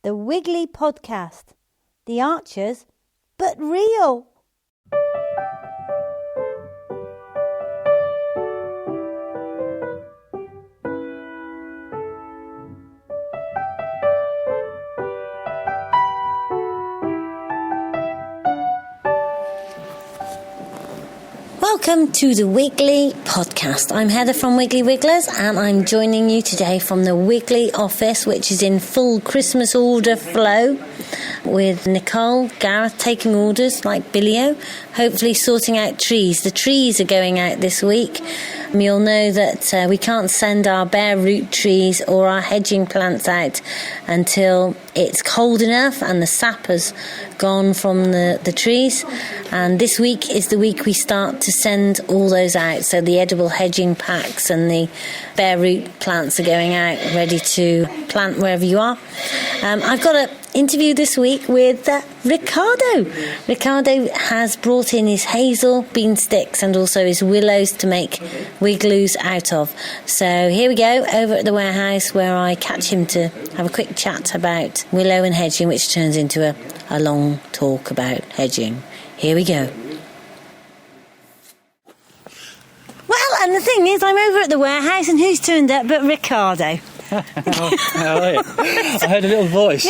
the Wiggly Podcast. The Archers, but real. Welcome to the Wiggly Podcast. I'm Heather from Wiggly Wigglers, and I'm joining you today from the Wiggly office, which is in full Christmas order flow, with Nicole, Gareth taking orders like Billio, hopefully sorting out trees. The trees are going out this week. You'll know that we can't send our bare root trees or our hedging plants out until it's cold enough and the sap has gone from the trees. And this week is the week we start to send all those out. So the edible hedging packs and the bare root plants are going out, ready to plant wherever you are. I've got an interview this week with Ricardo. Ricardo has brought in his hazel, bean sticks and also his willows to make wiggloos out of. So here we go, over at the warehouse where I catch him to have a quick chat about willow and hedging, which turns into a long talk about hedging. Here we go. Well, and the thing is, I'm over at the warehouse and who's turned up but Ricardo? How are you? I heard a little voice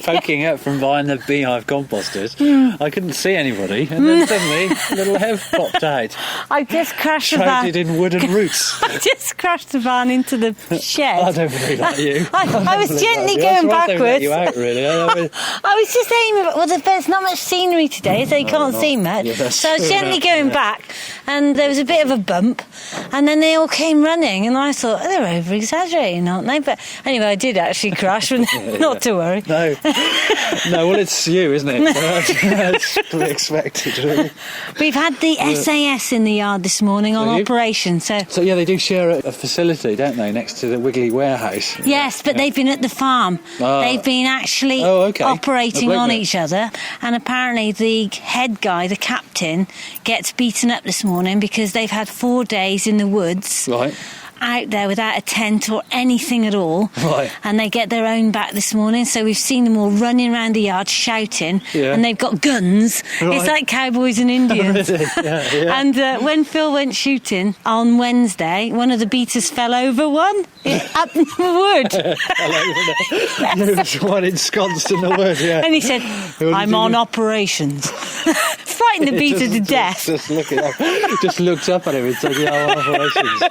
poking out from behind the beehive composters. I couldn't see anybody, and then suddenly a little Hev popped out. I just crashed the van. Shrouded in wooden roots. I just crashed the van into the shed. I don't believe that, you. I was gently going backwards. I don't let you out, really. I was just aiming. Well, there's not much scenery today, so you can't see much. Yeah, so I was gently going back, and there was a bit of a bump, and then they all came running, and I thought, oh, they're over-exaggerating, aren't they? But anyway, I did actually crash, not to worry. No, well, it's you, isn't it? That's to be expected, really. We've had the SAS in the yard this morning on operation, so yeah, they do share a facility, don't they, next to the Wiggly warehouse? Yes, but they've been at the farm. They've been actually operating on each other, and apparently the head guy, the captain, gets beaten up this morning because they've had 4 days in the woods. Right. Out there without a tent or anything at all. Right. And they get their own back this morning, so we've seen them all running around the yard shouting, and they've got guns. Right. It's like cowboys and Indians. Really? Yeah. And when Phil went shooting on Wednesday, one of the beaters fell over one up in the wood. There was one ensconced in the wood, yeah. And he said, I'm on operations. Frightened the beater to death. Just looked up at him and said, I'm on operations.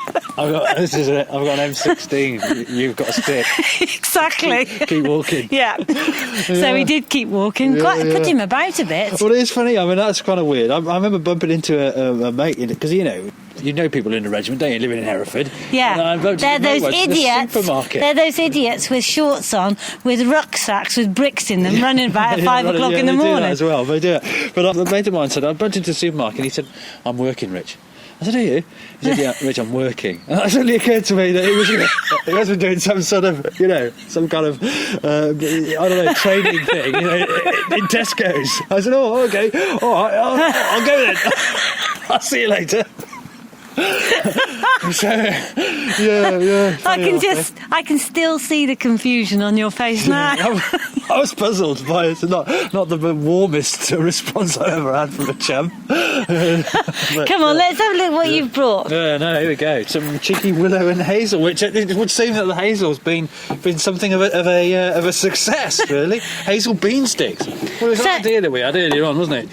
This is it. I've got an M16. You've got a stick. Exactly. Keep walking. Yeah. So he did keep walking. Put him about a bit. Well, it is funny. I mean, that's kind of weird. I remember bumping into a mate in it because you know people in the regiment, don't you? Living in Hereford. Yeah. They're those idiots. They're those idiots with shorts on, with rucksacks with bricks in them, running about at 5 o'clock in the morning. They do that as well. They do it. But a mate of mine said, I bumped into the supermarket and he said, I'm working, Rich. I said, are you? He said, yeah, Rich, I'm working. And it suddenly occurred to me that he must be doing some sort of, some kind of, training thing, in Tesco's. I said, oh, okay, all right, I'll go then. I'll see you later. So, yeah. I can still see the confusion on your face now. I was puzzled by it. Not the warmest response I've ever had from a chum. Come on, let's have a look at what you've brought. Yeah, no, here we go. Some cheeky willow and hazel, which it would seem that the hazel's been something of a success, really. Hazel bean sticks. Well, it was an idea that we had earlier on, wasn't it?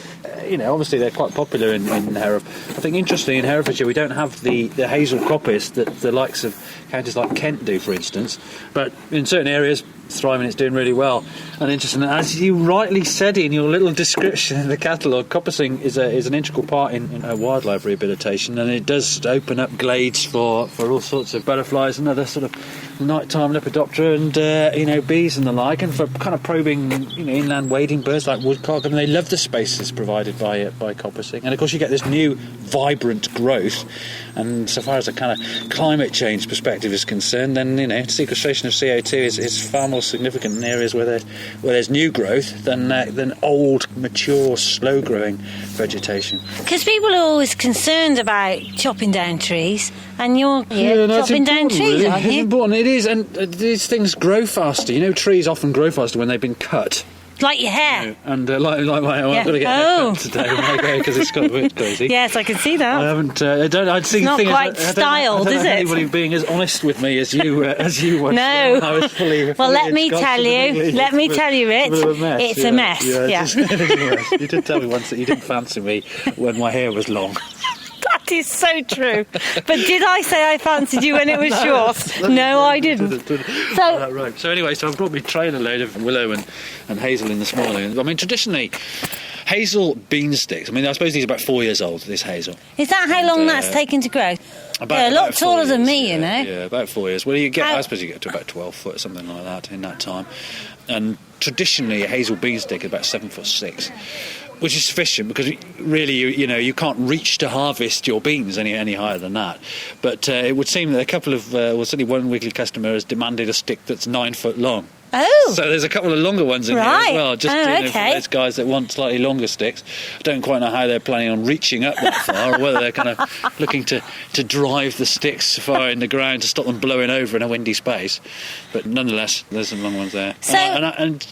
Obviously they're quite popular in Hereford. I think interestingly in Herefordshire we don't have the hazel coppice that the likes of counties like Kent do, for instance. But in certain areas it's thriving, it's doing really well. And interesting, as you rightly said in your little description in the catalogue, coppicing is an integral part in wildlife rehabilitation, and it does open up glades for all sorts of butterflies and other sort of nighttime lepidoptera and bees and the like, and for kind of probing inland wading birds like woodcock. I mean, they love the spaces provided by coppicing. And of course you get this new vibrant growth, and so far as a kind of climate change perspective is concerned, then sequestration of CO2 is far more significant in areas where there's new growth than old, mature, slow growing vegetation. Because people are always concerned about chopping down trees, and you're chopping down trees, really. aren't you? It's important, it is, and these things grow faster. Trees often grow faster when they've been cut. Like your hair. And like my hair, I'm going to get a haircut today because it's got a bit crazy. Yes, I can see that. I haven't. It's not quite styled, is it? Anybody being as honest with me as you was. No. I was fully well, let me tell you, Rich. It's a mess. Yeah. It is a mess. You did tell me once that you didn't fancy me when my hair was long. That is so true. But did I say I fancied you when it was short? No, I didn't. So, right. So anyway, I've brought me trailer load of willow and hazel in this morning. I mean, traditionally, hazel bean sticks. I mean, I suppose these are about 4 years old, this hazel. Is that how long that's taken to grow? They're a lot taller than me, Yeah, about 4 years. Well, I suppose you get to about 12 foot, something like that, in that time. And traditionally, a hazel bean stick is about 7'6", which is sufficient because really, you can't reach to harvest your beans any higher than that. But it would seem that a couple of, certainly one Wiggly customer has demanded a stick that's 9 foot long. Oh! So there's a couple of longer ones in here as well. Just okay. For those guys that want slightly longer sticks. I don't quite know how they're planning on reaching up that far, or whether they're kind of looking to drive the sticks far in the ground to stop them blowing over in a windy space. But nonetheless, there's some long ones there. So, and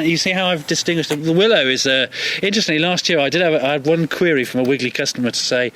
you see how I've distinguished them. The willow is interestingly. Last year I had one query from a Wiggly customer to say.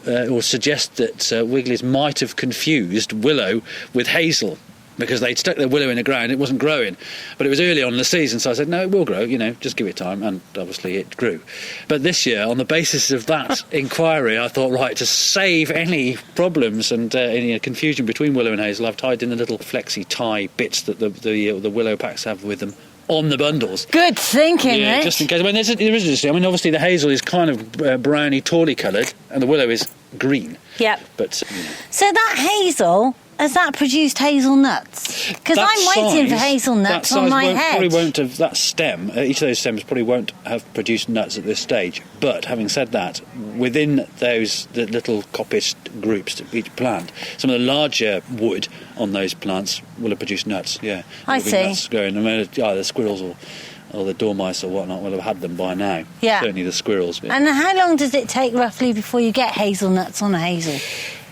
Or suggest that Wigglies might have confused willow with hazel, because they'd stuck their willow in the ground, it wasn't growing. But it was early on in the season, so I said, no, it will grow, just give it time, and obviously it grew. But this year, on the basis of that inquiry, I thought, right, to save any problems and any confusion between willow and hazel, I've tied in the little flexi tie bits that the willow packs have with them on the bundles. Good thinking, Rich. Just in case. Obviously the hazel is kind of browny, tawny coloured, and the willow is green. Yep. But So that hazel... Has that produced hazelnuts? Because I'm waiting for hazelnuts on my head. Probably won't have that stem. Each of those stems probably won't have produced nuts at this stage. But having said that, within the little coppice groups to each plant, some of the larger wood on those plants will have produced nuts. Yeah, I see. Nuts growing. I mean, the squirrels or the dormice or whatnot will have had them by now. Yeah. Certainly the squirrels. Yeah. And how long does it take roughly before you get hazelnuts on a hazel?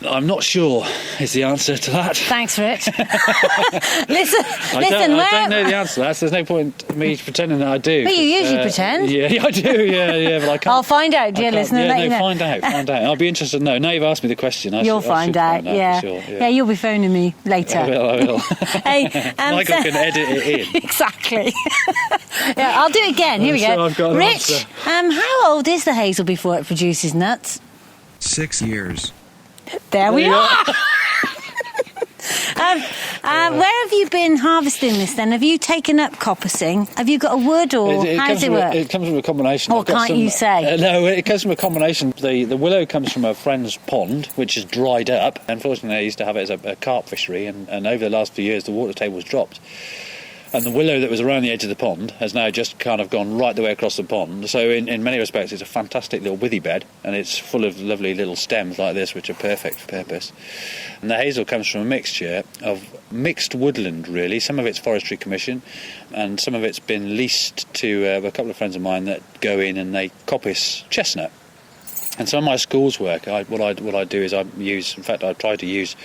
I'm not sure is the answer to that. Thanks, Rich. Listen. I don't know the answer to that, so there's no point in me pretending that I do. But you usually pretend. Yeah, I do, yeah, but I can't. I'll find out, dear listener. Find out. I'll be interested to know. Now you've asked me the question. You'll find out, yeah. For sure, yeah, you'll be phoning me later. I will. Hey, Michael can edit it in. Exactly. Yeah, I'll do it again. Here we go. I've got an Rich, answer. How old is the hazel before it produces nuts? 6 years. There we are. Where have you been harvesting this then? Have you taken up coppicing? Have you got a wood or how does it work? It comes from a combination. Or can't you say? No, it comes from a combination. The willow comes from a friend's pond, which is dried up. Unfortunately, they used to have it as a carp fishery, and over the last few years, the water table's dropped. And the willow that was around the edge of the pond has now just kind of gone right the way across the pond. So in many respects, it's a fantastic little withy bed, and it's full of lovely little stems like this, which are perfect for purpose. And the hazel comes from a mixture of mixed woodland, really. Some of it's Forestry Commission, and some of it's been leased to a couple of friends of mine that go in and they coppice chestnut. And some of my school's work, what I do is I try to use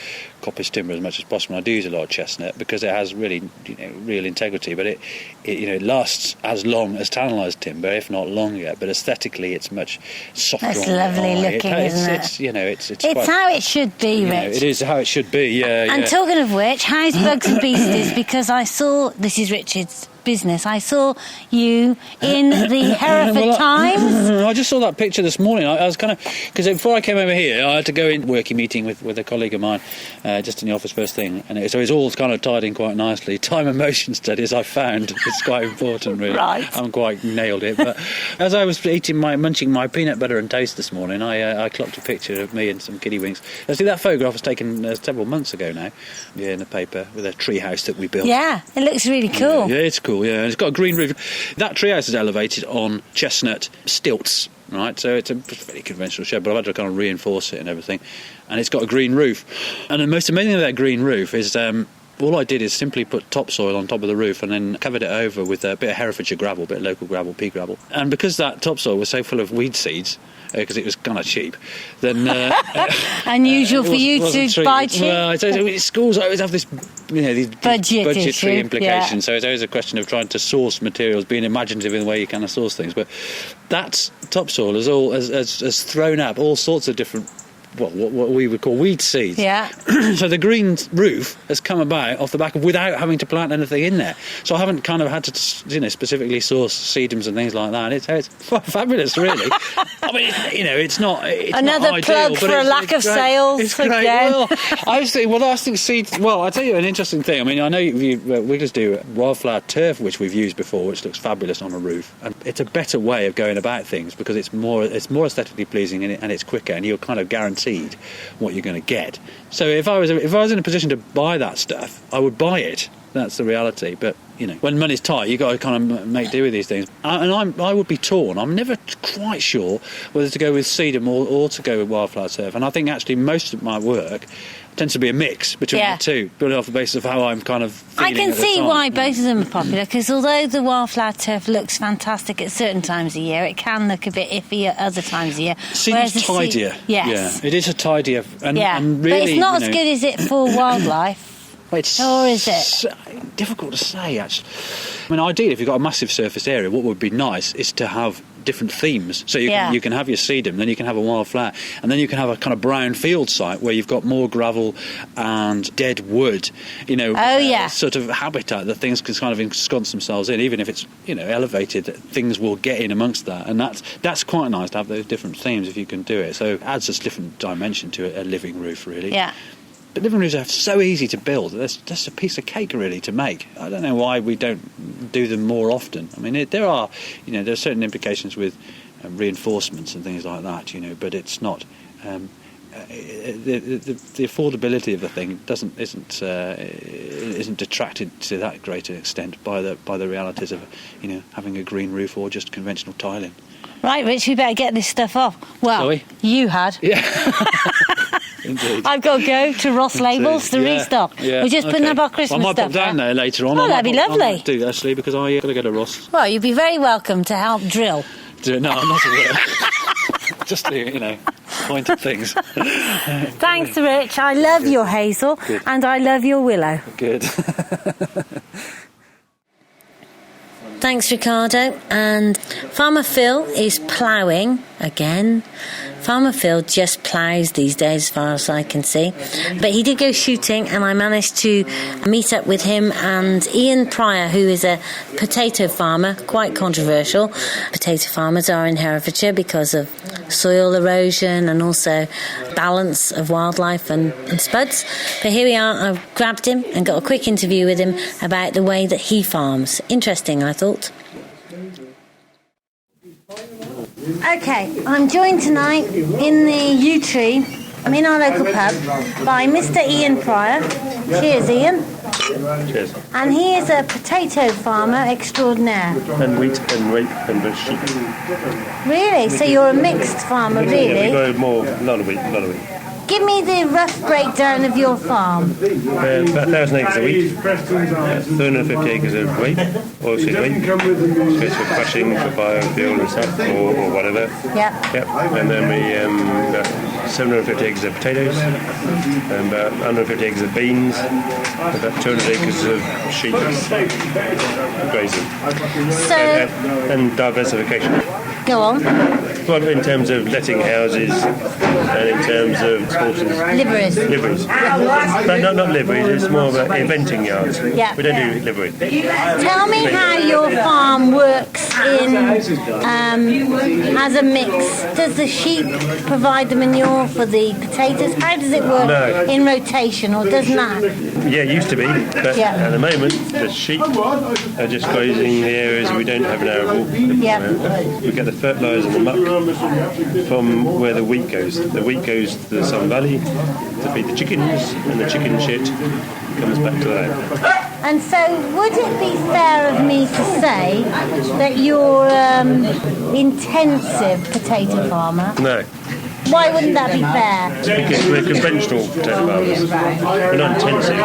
coppice timber as much as possible. I do use a lot of chestnut because it has really, real integrity, but it lasts as long as tannalised timber, if not longer. But aesthetically, it's much softer. That's lovely looking, isn't it? It's how it should be, Rich. It is how it should be. Yeah. And talking of which, how's Bugs and Beasties? Because I saw this is Richard's business. I saw you in the Hereford Times. I just saw that picture this morning. I was kind of, because before I came over here, I had to go in working meeting with a colleague of mine, just in the office first thing, and so it's all kind of tied in quite nicely. Time and motion studies, I found, it's quite important, really. Right. I haven't quite nailed it, but as I was munching my peanut butter and toast this morning, I clocked a picture of me and some kiddie winks. See, that photograph was taken several months ago now, in the paper, with a tree house that we built. Yeah, it looks really cool. Yeah, it's cool. Yeah, and it's got a green roof. That treehouse is elevated on chestnut stilts. right? So it's a very conventional shed, but I've had to kind of reinforce it and everything. And it's got a green roof. And the most amazing thing about that green roof is all I did is simply put topsoil on top of the roof and then covered it over with a bit of Herefordshire gravel, a bit of local gravel, pea gravel. And because that topsoil was so full of weed seeds, because it was kind of cheap, then unusual for you to buy cheap. Well, schools always have this, these budgetary implications. Yeah. So it's always a question of trying to source materials, being imaginative in the way you kind of source things. But that topsoil has thrown up all sorts of different, what we would call weed seeds. Yeah. So the green roof has come about off the back of without having to plant anything in there. So I haven't kind of had to, specifically source sedums and things like that. It's fabulous, really. I mean, it's not. It's another not ideal, plug for a lack of sales. It's great. Again. Well, I think seeds. Well, I'll tell you an interesting thing. I mean, I know Wigglers do wildflower turf, which we've used before, which looks fabulous on a roof, and it's a better way of going about things because it's more aesthetically pleasing and it's quicker, and you're kind of guaranteed what you're going to get. So if I was in a position to buy that stuff, I would buy it. That's the reality. But when money's tight, you've got to kind of make do with these things. And I would be torn. I'm never quite sure whether to go with sedum or to go with wildflower turf. And I think actually most of my work tends to be a mix between the two, building off the basis of how I'm kind of feeling. I can see why both of them are popular, because although the wildflower turf looks fantastic at certain times of year, it can look a bit iffy at other times of year. Seems tidier. Yes. Yeah, it is a tidier. And really, but it's not as good as it for wildlife. Or is it? Difficult to say, actually. I mean, ideally, if you've got a massive surface area, what would be nice is to have different themes. So you can have your sedum, then you can have a wildflower, and then you can have a kind of brown field site where you've got more gravel and dead wood, sort of habitat that things can kind of ensconce themselves in. Even if it's, elevated, things will get in amongst that. And that's quite nice to have those different themes if you can do it. So it adds this different dimension to a living roof, really. Yeah. But living roofs are so easy to build. That's just a piece of cake, really, to make. I don't know why we don't do them more often. I mean, there are certain implications with reinforcements and things like that, but it's not. The affordability of the thing isn't detracted to that great an extent by the realities of having a green roof or just conventional tiling. Right, Rich, we better get this stuff off. Well, you had. Yeah. Indeed. I've got to go to Ross Labels to restock. Yeah, we're just putting up our Christmas stuff. I might pop down there later on. Oh, that'd be lovely. I might do, actually, because I've got to go to Ross. Well, you'd be very welcome to help drill. No, I'm not aware. Just to, point at things. Thanks, Rich. I love your hazel. Good. And I love your willow. Good. Thanks, Ricardo. And Farmer Phil is ploughing again. Farmer Phil just ploughs these days, as far as I can see. But he did go shooting, and I managed to meet up with him and Ian Pryor, who is a potato farmer, quite controversial. Potato farmers are in Herefordshire because of soil erosion and also balance of wildlife and spuds. But here we are. I've grabbed him and got a quick interview with him about the way that he farms. Interesting, I thought. Okay, I'm joined tonight in the yew tree, I'm in our local pub, by Mr. Ian Pryor. Cheers, Ian. Cheers. And he is a potato farmer extraordinaire. And wheat and rape and sheep. Really? So you're a mixed farmer, really? Yeah, we grow a lot of wheat. Give me the rough breakdown of your farm. About 1,000 acres of wheat, 350 acres of rape, oilseed rape, goes for crushing, for biofuel and stuff, or whatever. Yep. And then we about 750 acres of potatoes, and about 150 acres of beans, about 200 acres of sheep grazing. So, and diversification. Go on. Well, in terms of letting houses and in terms of horses. Liveries. But not liveries, it's more about eventing yards. Yeah. We don't do livery. Tell me how your farm works in as a mix. Does the sheep provide the manure for the potatoes? How does it work in rotation, or doesn't that? Yeah, it used to be, but at the moment the sheep are just grazing the areas we don't have an arable. We get the fertiliser and the muck from where the wheat goes. The wheat goes to the Sun Valley to feed the chickens, and the chicken shit comes back to the land. And so, would it be fair of me to say that you're intensive potato farmer? No. Why wouldn't that be fair? Because we're conventional potato farmers. We're not intensive.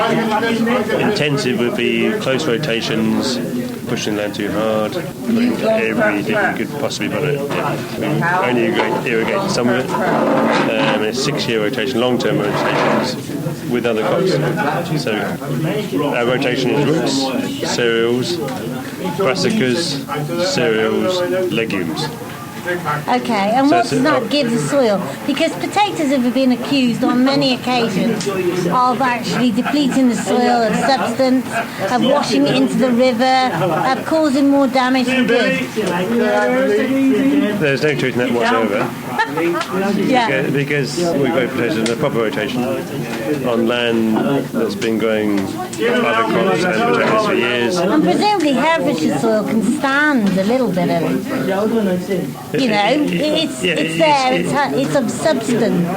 Intensive would be close rotations, pushing land too hard, putting everything you could possibly put it. Yeah. We only irrigate some of it. It's 6-year rotation, long-term rotations with other crops. So our rotation is roots, cereals, brassicas, cereals, legumes. Okay, and what does that give the soil? Because potatoes have been accused on many occasions of actually depleting the soil of substance, of washing it into the river, of causing more damage than good. There's no truth in that whatsoever. Yeah. Because we grow potatoes in a proper rotation on land that's been growing other crops and potatoes for years. And presumably Herefordshire soil can stand a little bit of, it's of substance.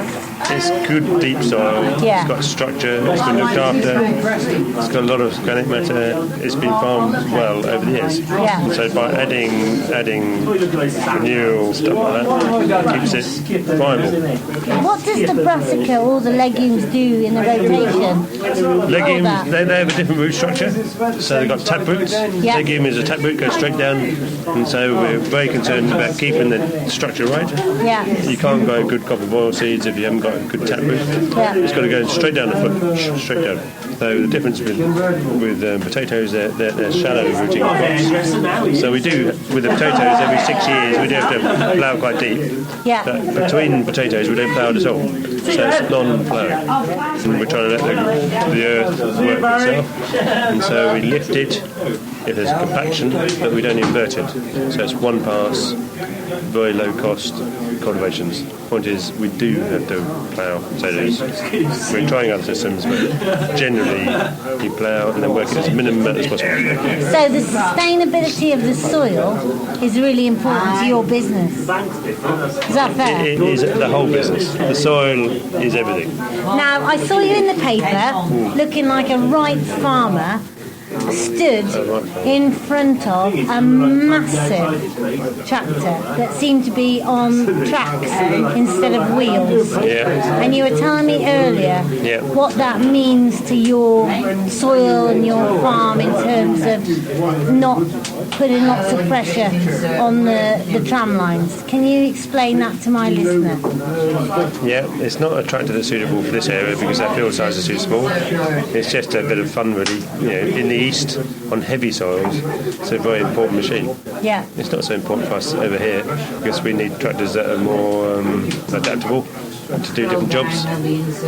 It's good deep soil. Yeah. It's got structure. It's been looked after. It's got a lot of organic matter. It's been farmed well over the years. Yeah. So by adding renewal stuff like that, keeps it viable. What does the brassica or the legumes do in the rotation? Legumes, they have a different root structure. So they've got tap roots. Yeah. Legume is a tap root, goes straight down. And so we're very concerned about keeping the structure right. Yeah. You can't grow good copper boil seeds if you haven't got a good tap root. Yeah. It's got to go straight down the foot, straight down. So the difference with potatoes, they're shallow rooting crops. So we do, with the potatoes, every 6 years, we do have to plough quite deep. Yeah. But between potatoes, we don't plough at all. So it's non-ploughing. And we're trying to let the earth work itself. And so we lift it if there's compaction, but we don't invert it. So it's one pass, very low cost cultivations. Point is, we do have to plough potatoes. We're trying other systems, but generally you plough and then work it as minimum amount as possible. So the sustainability of the soil is really important to your business. Is that fair? It is the whole business. The soil is everything. Now, I saw you in the paper looking like a ripe farmer stood in front of a massive tractor that seemed to be on tracks instead of wheels. Yeah. And you were telling me earlier what that means to your soil and your farm in terms of not putting lots of pressure on the tram lines. Can you explain that to my listener? Yeah, it's not a tractor that's suitable for this area because our field size is too small. It's just a bit of fun, really. In the east, on heavy soils, it's a very important machine. Yeah. It's not so important for us over here because we need tractors that are more adaptable to do different jobs.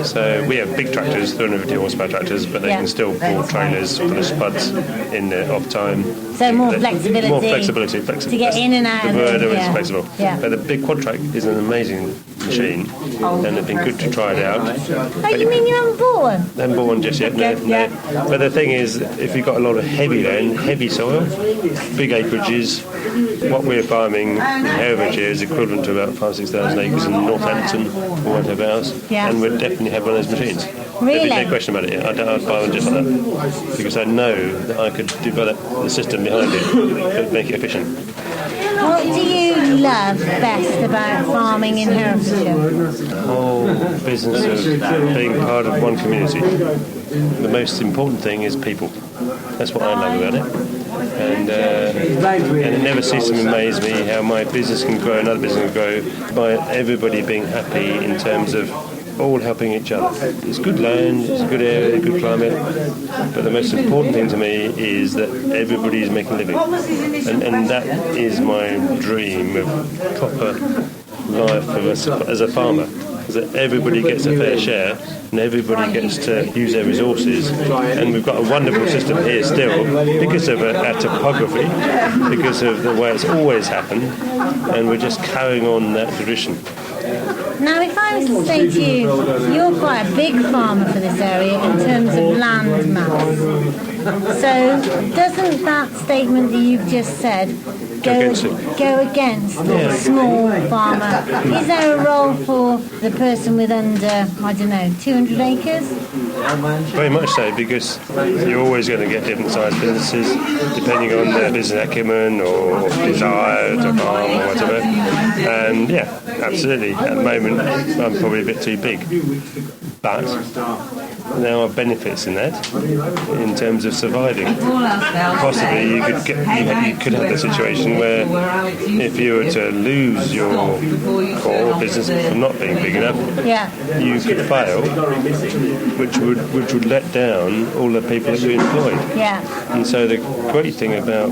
So we have big tractors, 350 horsepower tractors, but they can still pull trailers full of spuds in the off time. So more flexibility. More flexibility. To get in and out. The word is flexible. Yeah. But the big quad track is an amazing machine, and it'd been good to try it out. Oh, you mean you haven't bought one? I haven't bought one just yet, no. But the thing is, if you've got a lot of heavy land, heavy soil, big acreages, what we're farming in Herefordshire is equivalent to about 5,000-6,000 acres in Northampton or whatever else, and we'd definitely have one of those machines. Really? There'd be no question about it. I'd buy one just like that because I know that I could develop the system behind it to make it efficient. What do you love best about farming in Herefordshire? The whole business of being part of one community. The most important thing is people. That's what I love about it. And it never ceases to amaze me how my business can grow, another business can grow, by everybody being happy in terms of all helping each other. It's good land, it's a good area, good climate, but the most important thing to me is that everybody is making a living. And that is my dream of proper life as a farmer. Is that everybody gets a fair share and everybody gets to use their resources, and we've got a wonderful system here still because of our topography, because of the way it's always happened, and we're just carrying on that tradition. Now, if I was to say to you, you're quite a big farmer for this area in terms of land mass. So, doesn't that statement that you've just said against it. Go against the small farmer. Is there a role for the person with under, 200 acres? Very much so, because you're always going to get different sized businesses depending on their business acumen or desire to farm or whatever. And yeah, absolutely. At the moment, I'm probably a bit too big. But there are benefits in that, in terms of surviving. Possibly you could have the situation where if you were to lose your core business from not being big enough, you could fail, which would let down all the people that you employed. And so the great thing about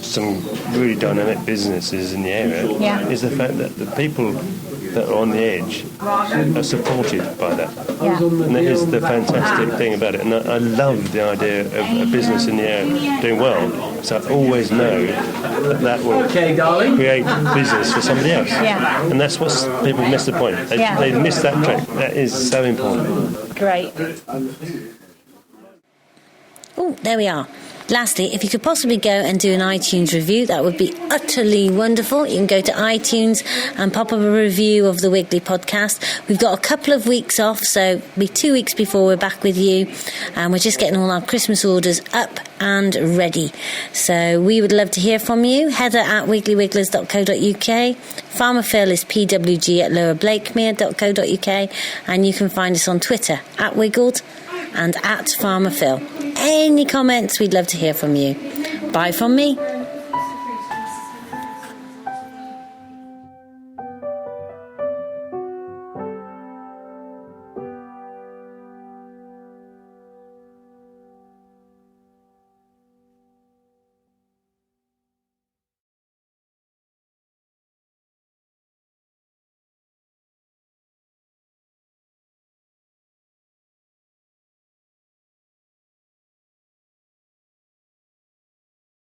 some really dynamic businesses in the area is the fact that the people that are on the edge are supported by that. And that is the fantastic thing about it. And I love the idea of a business in the area doing well, so I always know that will create business for somebody else. And that's what people miss the point. They miss that trick. That is so important. Great. Oh, there we are. Lastly, if you could possibly go and do an iTunes review, that would be utterly wonderful. You can go to iTunes and pop up a review of the Wiggly Podcast. We've got a couple of weeks off, so it'll be 2 weeks before we're back with you. And we're just getting all our Christmas orders up and ready. So we would love to hear from you. Heather at wigglyWigglers.co.uk. Farmer Phil is pwg@lowerblakemere.co.uk. And you can find us on Twitter at Wiggled and at Farmer Phil. Any comments, we'd love to hear from you. Bye from me.